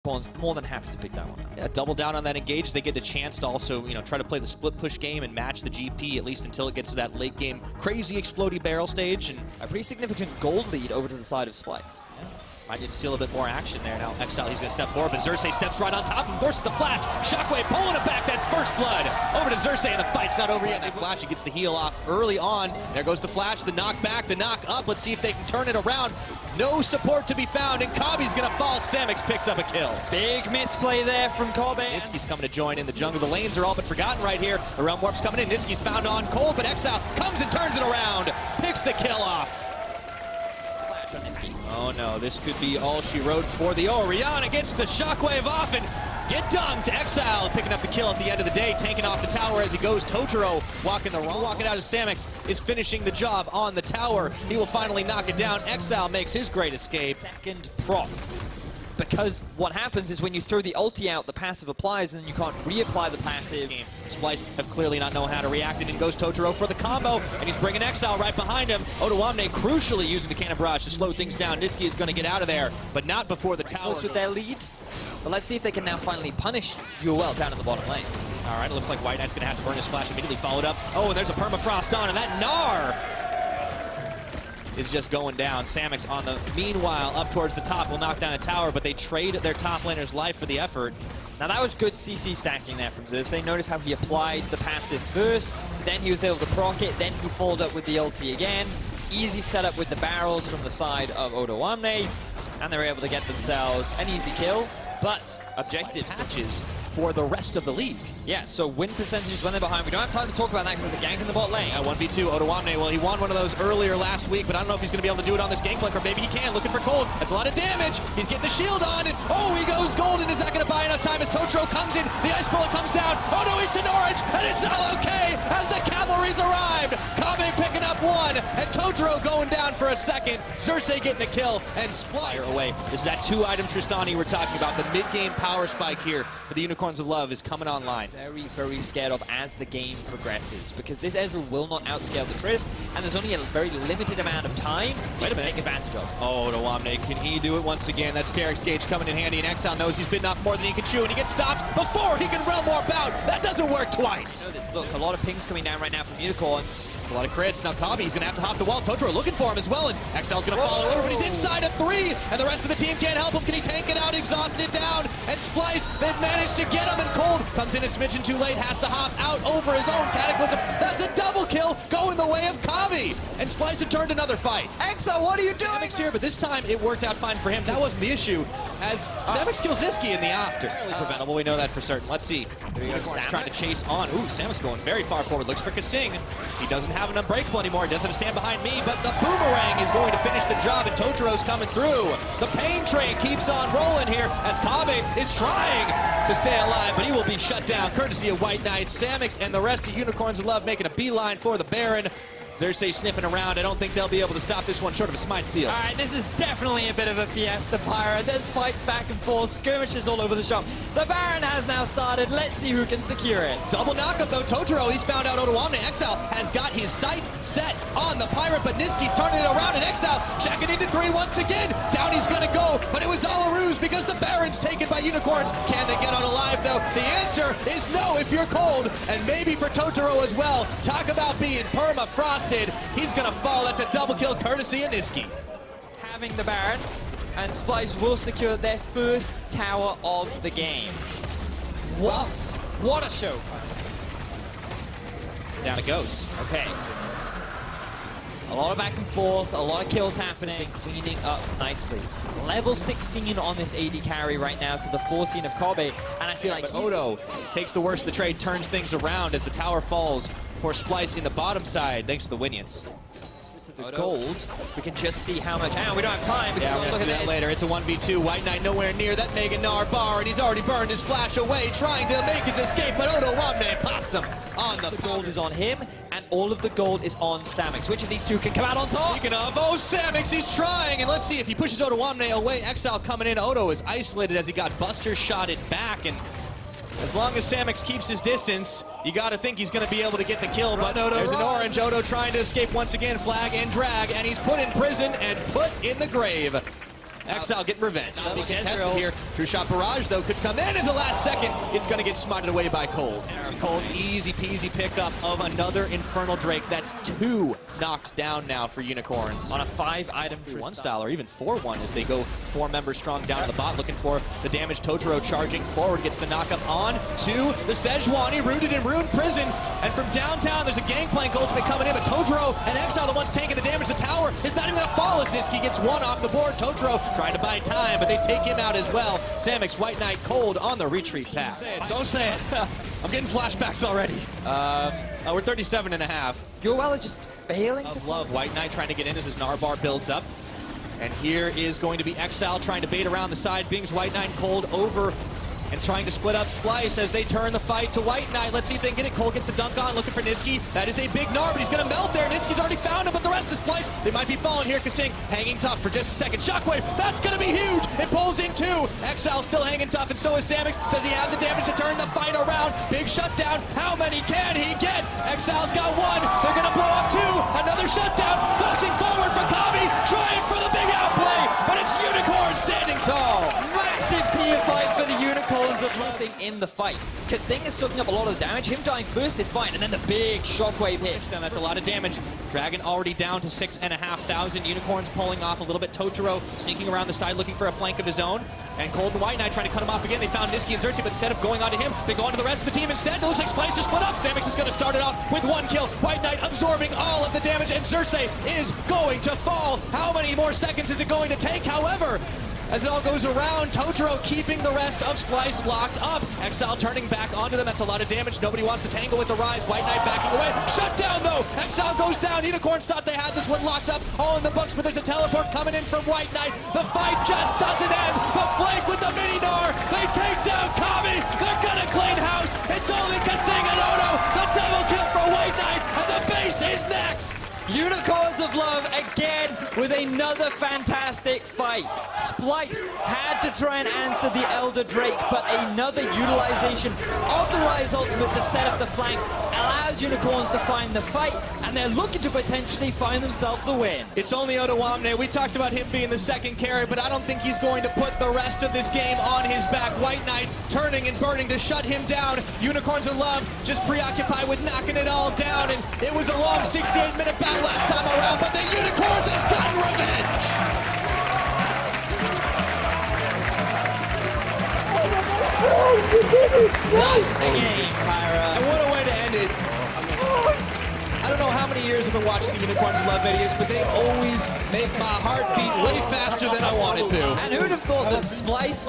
Unicorns more than happy to pick that one up. Yeah, double down on that engage. They get a chance to also, try to play the split push game and match the GP, at least until it gets to that late game crazy explodey barrel stage. And a pretty significant gold lead over to the side of Splyce. Yeah. Might need to steal a bit more action there. Now, Exile, he's going to step forward, but Xerxes steps right on top and forces the flash. Shockwave pulling it back. That's first blood. Over to Xerxes, and the fight's not over yet. That flash, he gets the heal off early on. There goes the flash, the knock back, the knock up. Let's see if they can turn it around. No support to be found, and Kabi's going to fall. Samix picks up a kill. Big misplay there from Kobe. Niski's coming to join in the jungle. The lanes are all but forgotten right here. The Realm Warp's coming in. Niski's found on cold, but Exile comes and turns it around. Picks the kill off. Oh no, this could be all she wrote for the Oriana. Gets the shockwave off and get dunked. Exile picking up the kill at the end of the day, tanking off the tower as he goes. Totoro walking out as Samix is finishing the job on the tower. He will finally knock it down. Exile makes his great escape. Second prop. Because what happens is when you throw the ulti out, the passive applies, and then you can't reapply the passive. Splyce have clearly not known how to react, and in goes Totoro for the combo, and he's bringing Exile right behind him. Odoamne crucially using the Cannon Barrage to slow things down. Niski is going to get out of there, but not before the tower. Close with their lead, but let's see if they can now finally punish UOL down in the bottom lane. All right, it looks like White Knight's going to have to burn his flash immediately, followed up. Oh, and there's a permafrost on, and that Gnar is just going down. Samix on the meanwhile up towards the top will knock down a tower, but they trade their top laner's life for the effort. Now that was good CC stacking there from Xerxes. Notice how he applied the passive first, then he was able to proc it, then he followed up with the ulti again. Easy setup with the barrels from the side of Odoamne, and they're able to get themselves an easy kill. But objectives patches for the rest of the league. Yeah, so win percentages when they're behind. We don't have time to talk about that because there's a gank in the bot lane. 1v2, Odoamne, well, he won one of those earlier last week, but I don't know if he's going to be able to do it on this Gangplank, or maybe he can. Looking for cold. That's a lot of damage. He's getting the shield on, and oh, he goes golden. Is that going to buy enough time as Totoro comes in? The ice bullet comes down. Oh no, it's an orange, and it's all okay as the cavalry's arrived. Kabe picking up one, and Totoro going down for a second. Xerxes getting the kill, and Splyce away. This is that 2-item Tristani we're talking about. The mid-game power spike here for the Unicorns of Love is coming online. Very, very scared of as the game progresses, because this Ezreal will not outscale the Trist, and there's only a very limited amount of time to take advantage of. Oh, Odoamne, can he do it once again? That Sterix gauge coming in handy, and Exile knows he's bitten off more than he can chew, and he gets stopped before he can Realm Warp out. That doesn't work twice. Look, a lot of pings coming down right now from Unicorns. It's a lot of crits. Now Kabi's going to have to hop the wall. Totoro looking for him as well, and Exile's going to follow over, but he's inside of 3, and the rest of the team can't help him. Can he tank it out? Exhausted down, and Splyce, they've managed to get him, and Cold comes in a smidgen too late, has to hop out over his own Cataclysm. That's a double kill going the way of Kabi, and Splyce have turned another fight. Exile, what are you doing? Samix here, but this time it worked out fine for him. That wasn't the issue, as Samix kills Niski in the after. Fairly preventable, we know that for certain. Let's see. Unicorns trying to chase on. Ooh, Samix going very far forward. Looks for Kasing. He doesn't have an unbreakable anymore. He doesn't have to stand behind me, but the boomerang is going to finish the job, and Totoro's coming through. The pain train keeps on rolling here as Kabe is trying to stay alive, but he will be shut down courtesy of White Knight. Samix and the rest of Unicorns of Love making a beeline for the Baron. Xerxes sniffing around. I don't think they'll be able to stop this one short of a smite steal. All right, this is definitely a bit of a fiesta, Pyra. There's fights back and forth, skirmishes all over the shop. The Baron has now started. Let's see who can secure it. Double knockup though. Totoro, he's found out Odoamne. Exile has got his sights set on the Pirate, but Niski's turning it around, and Exile checking into 3 once again. Down he's gonna go, but it was all a ruse because the Baron's taken by Unicorns. Can they get out alive though? The answer is no if you're Cold, and maybe for Totoro as well. Talk about being permafrosted. He's gonna fall. That's a double kill courtesy of Niski. Having the Baron, and Splyce will secure their first tower of the game. What a show. Down it goes. Okay. A lot of back and forth, a lot of kills happening. Been cleaning up nicely. Level 16 on this AD carry right now to the 14 of Kobe, and I feel like Odo takes the worst of the trade, turns things around as the tower falls for Splyce in the bottom side, thanks to the Winions. To the gold, we can just see how much, and we don't have time because we're gonna do that later. It's a 1v2, White Knight nowhere near that Mega Gnar bar, and he's already burned his flash away, trying to make his escape, but Odoamne pops him on the gold is on him, and all of the gold is on Samix. Which of these two can come out on top? Speaking of, oh, Samix, he's trying, and let's see if he pushes Odoamne away. Exile coming in. Odo is isolated as he got buster shotted back, and as long as Samix keeps his distance, you got to think he's going to be able to get the kill, but there's an orange. Odo trying to escape once again, flag and drag, and he's put in prison and put in the grave. Exile getting revenge. Be contested here. True shot barrage, though, could come in at the last second. It's going to get smarted away by Cold. Cold, easy peasy pickup of another Infernal Drake. That's 2 knocked down now for Unicorns. On a 5-item 1 style, or even 4-1 as they go 4 members strong down the bot, looking for the damage. Totoro charging forward, gets the knockup on to the Sejuani, rooted in Ruined Prison. And from downtown, there's a gangplank ultimate coming in, but Totoro and Exile, the ones taking the damage. The tower is not even going to fall as Niski gets 1 off the board. Totoro trying to buy time, but they take him out as well. Samix, White Knight, Cold on the retreat path. Don't say it. I'm getting flashbacks already. We're 37.5. UOL are just failing to love. White Knight trying to get in as his Narbar builds up. And here is going to be Exile trying to bait around the side. Bings White Knight Cold over and trying to split up Splyce as they turn the fight to White Knight. Let's see if they can get it. Cole gets the dunk on, looking for Niski. That is a big Gnar, but he's going to melt there. Niski's already found him, but the rest is Splyce. They might be falling here. KazaLoLL hanging tough for just a second. Shockwave, that's going to be huge. It pulls in 2. Exile still hanging tough, and so is Samix. Does he have the damage to turn the fight around? Big shutdown. How many can he get? Exile's got 1. They're going to blow up 2. Another shutdown. Flexing forward for Kami. Trying for the big outplay, but it's Unicorn standing tall. massive team fight for the Unicorns of nothing in the fight. KazaLoLL is soaking up a lot of the damage. Him dying first is fine, and then the big shockwave hit. Now that's a lot of damage. Dragon already down to 6,500. Unicorns pulling off a little bit. Totoro sneaking around the side looking for a flank of his own. And Cold and White Knight trying to cut him off again. They found Niski and Xerxes, but instead of going on to him, they go on to the rest of the team instead. It looks like Splyce is split up. Samix is going to start it off with 1 kill. White Knight absorbing all of the damage, and Xerxes is going to fall. How many more seconds is it going to take? However, as it all goes around, Totoro keeping the rest of Splyce locked up. Exile turning back onto them. That's a lot of damage. Nobody wants to tangle with the Rise. White Knight backing away. Shut down, though. Exile goes down. Unicorns thought they had this one locked up. All in the books, but there's a teleport coming in from White Knight. The fight just doesn't end. The flank with the mini-Gnar. They take down Kami. They're going to clean house. It's only KazaLoLL and Odo. The double kill for White Knight, and the base is next. Unicorns of Love again with another fantastic fight. Splyce had to try and answer the Elder Drake, but another utilization of the Rise ultimate to set up the flank allows Unicorns to find the fight, and they're looking to potentially find themselves the win. It's only Odoamne. We talked about him being the second carry, but I don't think he's going to put the rest of this game on his back. White Knight turning and burning to shut him down. Unicorns of Love just preoccupied with knocking it all down, and it was a long 68-minute battle last time around, but the Unicorns have gotten revenge! What a game, Pyra. And what a way to end it. I don't know how many years I've been watching the Unicorns of Love videos, but they always make my heart beat way faster than I want it to. And who'd have thought that Splyce